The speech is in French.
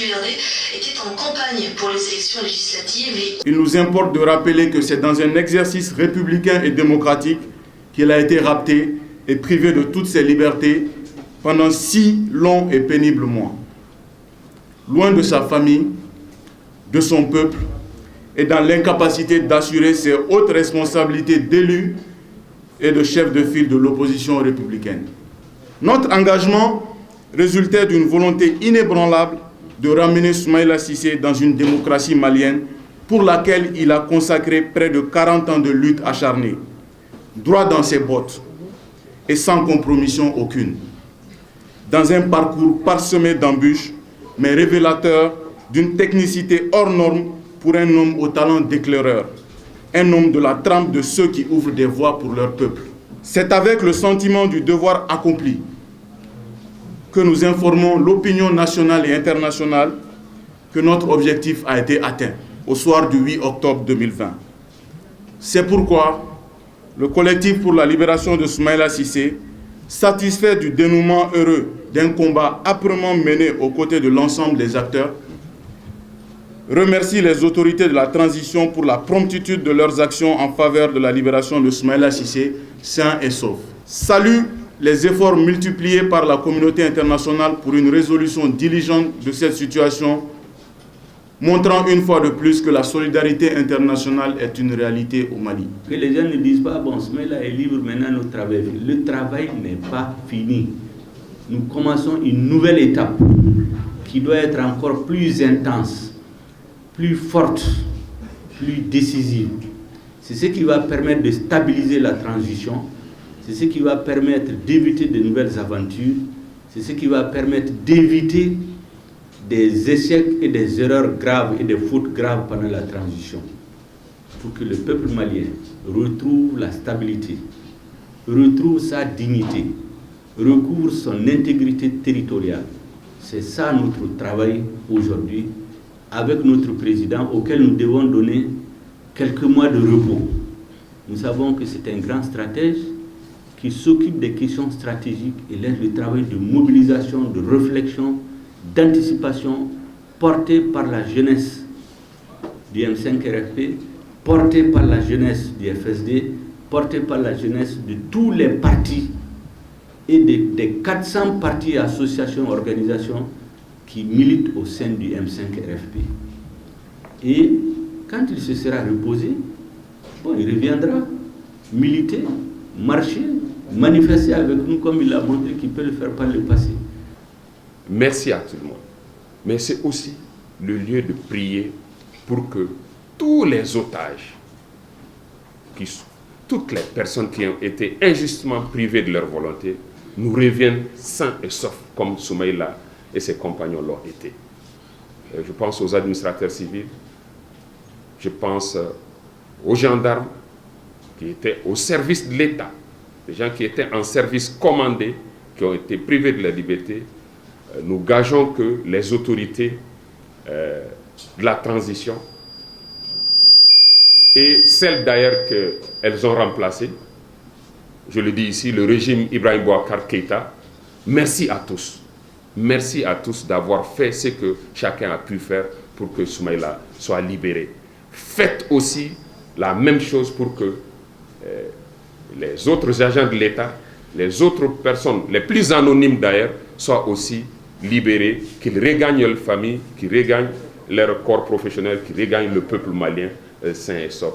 Duvernay était en campagne pour les élections législatives. Il nous importe de rappeler que c'est dans un exercice républicain et démocratique qu'il a été rapté et privé de toutes ses libertés pendant 6 longs et pénibles mois. Loin de sa famille, de son peuple, et dans l'incapacité d'assurer ses hautes responsabilités d'élu et de chef de file de l'opposition républicaine. Notre engagement résultait d'une volonté inébranlable de ramener Soumaïla Cissé dans une démocratie malienne pour laquelle il a consacré près de 40 ans de lutte acharnée, droit dans ses bottes et sans compromission aucune, dans un parcours parsemé d'embûches, mais révélateur d'une technicité hors norme pour un homme au talent d'éclaireur, un homme de la trempe de ceux qui ouvrent des voies pour leur peuple. C'est avec le sentiment du devoir accompli que nous informons l'opinion nationale et internationale que notre objectif a été atteint au soir du 8 octobre 2020. C'est pourquoi le collectif pour la libération de Soumaïla Cissé, satisfait du dénouement heureux d'un combat âprement mené aux côtés de l'ensemble des acteurs, remercie les autorités de la transition pour la promptitude de leurs actions en faveur de la libération de Soumaïla Cissé, sain et sauf. Salue les efforts multipliés par la communauté internationale pour une résolution diligente de cette situation, montrant une fois de plus que la solidarité internationale est une réalité au Mali. Que les gens ne disent pas, bon, Soumaïla est libre, maintenant notre travail. Le travail n'est pas fini. Nous commençons une nouvelle étape qui doit être encore plus intense, plus forte, plus décisive. C'est ce qui va permettre de stabiliser la transition, c'est ce qui va permettre d'éviter de nouvelles aventures, c'est ce qui va permettre d'éviter des échecs et des erreurs graves et des fautes graves pendant la transition, pour que le peuple malien retrouve la stabilité, retrouve sa dignité, recouvre son intégrité territoriale. C'est ça notre travail aujourd'hui, avec notre président auquel nous devons donner quelques mois de repos. Nous savons que c'est un grand stratège qui s'occupe des questions stratégiques et laisse le travail de mobilisation, de réflexion, d'anticipation porté par la jeunesse du M5-RFP, porté par la jeunesse du FSD, porté par la jeunesse de tous les partis et des 400 partis, associations, organisations qui militent au sein du M5-RFP. Et quand il se sera reposé, bon, il reviendra militer, marcher, manifester avec nous comme il a montré qu'il peut le faire par le passé. Merci à tout le monde. Mais c'est aussi le lieu de prier pour que tous les otages, toutes les personnes qui ont été injustement privées de leur volonté, nous reviennent sains et saufs comme Soumaïla et ses compagnons l'ont été. Je pense aux administrateurs civils, je pense aux gendarmes qui étaient au service de l'État, les gens qui étaient en service commandé, qui ont été privés de leur liberté. Nous gageons que les autorités de la transition et celles d'ailleurs qu'elles ont remplacées, je le dis ici, le régime Ibrahim Boubacar Keïta, merci à tous. Merci à tous d'avoir fait ce que chacun a pu faire pour que Soumaïla soit libéré. Faites aussi la même chose pour que les autres agents de l'État, les autres personnes, les plus anonymes d'ailleurs, soient aussi libérés, qu'ils regagnent leur famille, qu'ils regagnent leur corps professionnel, qu'ils regagnent le peuple malien sain et sauf.